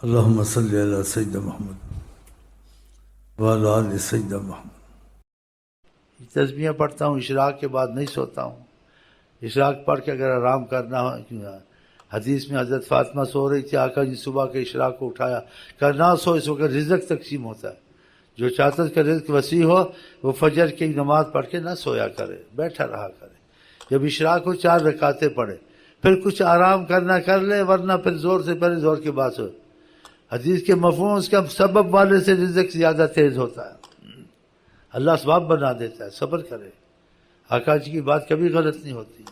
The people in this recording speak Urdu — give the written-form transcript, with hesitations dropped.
اللہم صلی علی سیدنا محمد وعلی آل سیدنا محمد۔ تسبیحیں پڑھتا ہوں، اشراق کے بعد نہیں سوتا ہوں۔ اشراق پڑھ کے اگر آرام کرنا ہو، حدیث میں حضرت فاطمہ سو رہی تھی، آقا جی صبح کے اشراق کو اٹھایا، کہا نہ سو، اس وقت رزق تقسیم ہوتا ہے، جو چاہتا ہے کہ رزق وسیع ہو وہ فجر کی نماز پڑھ کے نہ سویا کرے، بیٹھا رہا کرے۔ جب اشراق ہو 4 رکعتیں پڑھے، پھر کچھ آرام کرنا کر لے، ورنہ پھر زور سے پہلے زور کے بعد سو۔ حدیث کے مفہوم اس کا سبب والے سے رزق زیادہ تیز ہوتا ہے، اللہ اسباب بنا دیتا ہے، صبر کرے۔ آقا جی کی بات کبھی غلط نہیں ہوتی۔